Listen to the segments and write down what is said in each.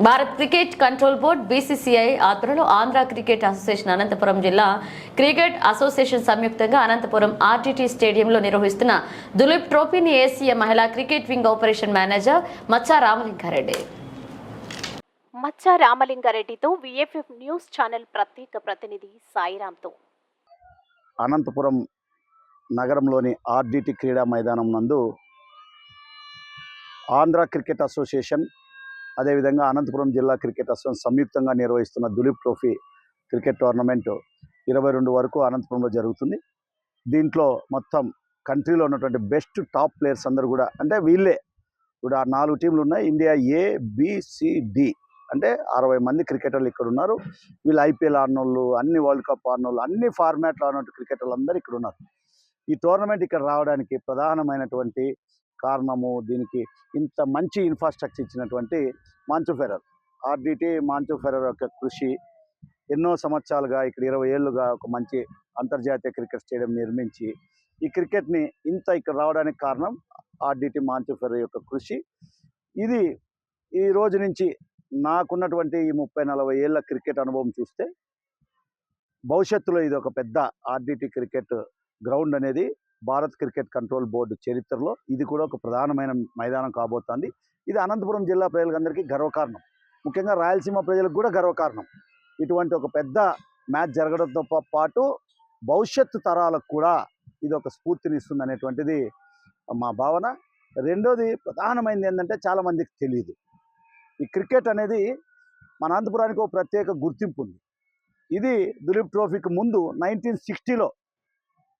Bharat cricket control board BCCI ఆధ్వర్యంలో Andhra cricket association Anantapuram జిల్లా cricket association సంయుక్తంగా అనంతపురం ఆర్టీటీ స్టేడియంలో నిర్వహిస్తున్న దులీప్ ట్రోఫీని ఏసీఏ మహిళా క్రికెట్ వింగ్ ఆపరేషన్ మేనేజర్ మచ్చా రామలింగారెడ్డితో విఎఫ్ఎఫ్ న్యూస్ ఛానల్ ప్రత్యేక ప్రతినిధి సాయిరాంతో. అనంతపురం నగరంలోని ఆర్డీటీ క్రీడా మైదానం నందు ఆంధ్ర క్రికెట్ అసోసియేషన్ అదేవిధంగా అనంతపురం జిల్లా క్రికెట్ అసోసియేషన్ సంయుక్తంగా నిర్వహిస్తున్న దులీప్ ట్రోఫీ క్రికెట్ టోర్నమెంట్ 22 వరకు అనంతపురంలో జరుగుతుంది. దీంట్లో మొత్తం కంట్రీలో ఉన్నటువంటి బెస్ట్ టాప్ ప్లేయర్స్ అందరూ కూడా, అంటే వీళ్ళే ఇప్పుడు 4 టీంలు ఉన్నాయి. ఇండియా ఏ, బి, సి, డి అంటే 60 మంది క్రికెటర్లు ఇక్కడ ఉన్నారు. వీళ్ళు ఐపీఎల్ ఆడినోళ్ళు, అన్ని వరల్డ్ కప్ ఆడినోళ్ళు, అన్ని ఫార్మాట్లు ఆడినట్టు క్రికెటర్లు అందరూ ఇక్కడ ఉన్నారు. ఈ టోర్నమెంట్ ఇక్కడ రావడానికి ప్రధానమైనటువంటి కారణము, దీనికి ఇంత మంచి ఇన్ఫ్రాస్ట్రక్చర్ ఇచ్చినటువంటి Manchu Ferrer, RDT Manchu Ferrer యొక్క కృషి. ఎన్నో సంవత్సరాలుగా ఇక్కడ 20 ఏళ్ళుగా ఒక మంచి అంతర్జాతీయ క్రికెట్ స్టేడియం నిర్మించి ఈ క్రికెట్ని ఇంత ఇక్కడ రావడానికి కారణం ఆర్డీటీ మాంచు ఫెర్రర్ యొక్క కృషి. ఇది ఈ రోజు నుంచి నాకున్నటువంటి ఈ 30-40 ఏళ్ళ క్రికెట్ అనుభవం చూస్తే భవిష్యత్తులో ఇది ఒక పెద్ద ఆర్డీటీ క్రికెట్ గ్రౌండ్ అనేది భారత్ క్రికెట్ కంట్రోల్ బోర్డు చరిత్రలో ఇది కూడా ఒక ప్రధానమైన మైదానం కాబోతోంది. ఇది అనంతపురం జిల్లా ప్రజలందరికీ గర్వకారణం, ముఖ్యంగా రాయలసీమ ప్రజలకు కూడా గర్వకారణం. ఇటువంటి ఒక పెద్ద మ్యాచ్ జరగడంతో పాటు భవిష్యత్తు తరాలకు కూడా ఇది ఒక స్ఫూర్తినిస్తుంది అనేటువంటిది మా భావన. రెండోది ప్రధానమైనది ఏంటంటే చాలామందికి తెలియదు, ఈ క్రికెట్ అనేది మన అనంతపురానికి ఒక ప్రత్యేక గుర్తింపు ఉంది. ఇది దులీప్ ట్రోఫీకి ముందు 1960లో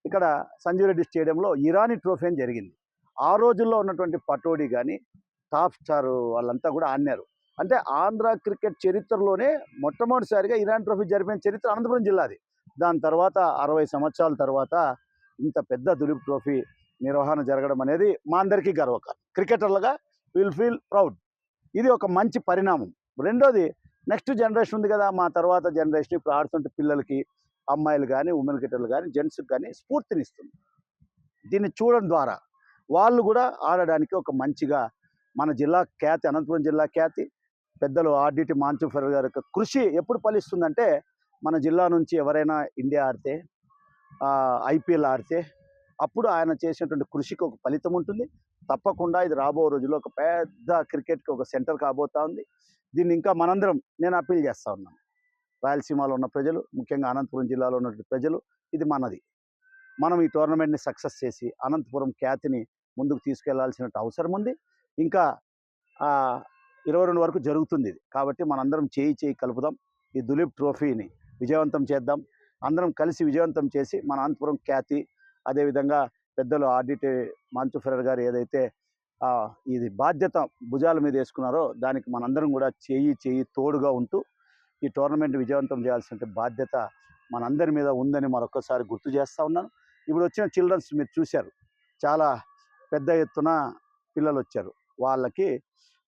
ఇక్కడ సంజీవ్ రెడ్డి స్టేడియంలో ఇరానీ ట్రోఫీ అని జరిగింది. ఆ రోజుల్లో ఉన్నటువంటి పటోడి కానీ టాప్ స్టార్ వాళ్ళంతా కూడా ఆడినారు. అంటే ఆంధ్ర క్రికెట్ చరిత్రలోనే మొట్టమొదటిసారిగా ఇరానీ ట్రోఫీ జరిపిన చరిత్ర అనంతపురం జిల్లాది. దాని తర్వాత 60 సంవత్సరాల తర్వాత ఇంత పెద్ద దులీప్ ట్రోఫీ నిర్వహణ జరగడం అనేది మా అందరికీ గర్వకారణం. క్రికెటర్లుగా విల్ ఫీల్ ప్రౌడ్. ఇది ఒక మంచి పరిణామం. రెండోది, నెక్స్ట్ జనరేషన్ ఉంది కదా, మా తర్వాత జనరేషన్ ఇప్పుడు ఆడుతుంటే పిల్లలకి, అమ్మాయిలు కానీ, ఉమెన్ క్రికెటర్లు కానీ, జెంట్స్కి కానీ స్ఫూర్తినిస్తుంది. దీన్ని చూడడం ద్వారా వాళ్ళు కూడా ఆడడానికి ఒక మంచిగా మన జిల్లా ఖ్యాతి, అనంతపురం జిల్లా ఖ్యాతి, పెద్దలు ఆర్డీటీ మాంచు ఫెర్రర్ గారి యొక్క కృషి ఎప్పుడు ఫలిస్తుందంటే మన జిల్లా నుంచి ఎవరైనా ఇండియా ఆడితే, ఐపీఎల్ ఆడితే అప్పుడు ఆయన చేసినటువంటి కృషికి ఒక ఫలితం ఉంటుంది. తప్పకుండా ఇది రాబో రోజుల్లో ఒక పెద్ద క్రికెట్కి ఒక సెంటర్ కాబోతా ఉంది. దీన్ని ఇంకా మనందరం, నేను అప్పీల్ చేస్తూ ఉన్నాను, రాయలసీమలో ఉన్న ప్రజలు, ముఖ్యంగా అనంతపురం జిల్లాలో ఉన్నటువంటి ప్రజలు, ఇది మనది. మనం ఈ టోర్నమెంట్ని సక్సెస్ చేసి అనంతపురం ఖ్యాతిని ముందుకు తీసుకెళ్లాల్సిన అవసరం ఉంది. ఇంకా 22 వరకు జరుగుతుంది ఇది. కాబట్టి మనందరం చేయి కలుపుదాం, ఈ దులీప్ ట్రోఫీని విజయవంతం చేద్దాం. అందరం కలిసి విజయవంతం చేసి మన అనంతపురం ఖ్యాతి, అదేవిధంగా పెద్దలు ఆర్డీటీ మాంచు ఫెర్రర్ గారు ఏదైతే ఇది బాధ్యత భుజాల మీద వేసుకున్నారో దానికి మనందరం కూడా చేయి తోడుగా ఉంటూ ఈ టోర్నమెంట్ విజయవంతం చేయాల్సిన బాధ్యత మనందరి మీద ఉందని మరొకసారి గుర్తు చేస్తూ ఉన్నాను. ఇప్పుడు వచ్చిన చిల్డ్రన్స్ మీరు చూశారు, చాలా పెద్ద ఎత్తున పిల్లలు వచ్చారు.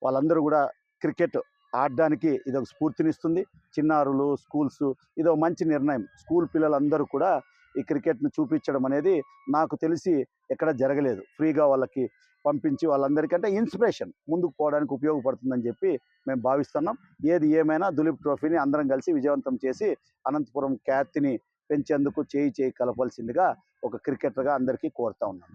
వాళ్ళందరూ కూడా క్రికెట్ ఆడడానికి ఇది ఒక స్ఫూర్తినిస్తుంది. చిన్నారులు, స్కూల్స్, ఇది ఒక మంచి నిర్ణయం. స్కూల్ పిల్లలందరూ కూడా ఈ క్రికెట్ను చూపించడం అనేది నాకు తెలిసి ఎక్కడ జరగలేదు. ఫ్రీగా వాళ్ళకి పంపించి వాళ్ళందరికంటే ఇన్స్పిరేషన్ ముందుకు పోవడానికి ఉపయోగపడుతుందని చెప్పి మేము భావిస్తున్నాం. ఏది ఏమైనా దులీప్ ట్రోఫీని అందరం కలిసి విజయవంతం చేసి అనంతపురం ఖ్యాతిని పెంచేందుకు చేయి కలపాల్సిందిగా ఒక క్రికెటర్గా అందరికీ కోరుతా ఉన్నాను.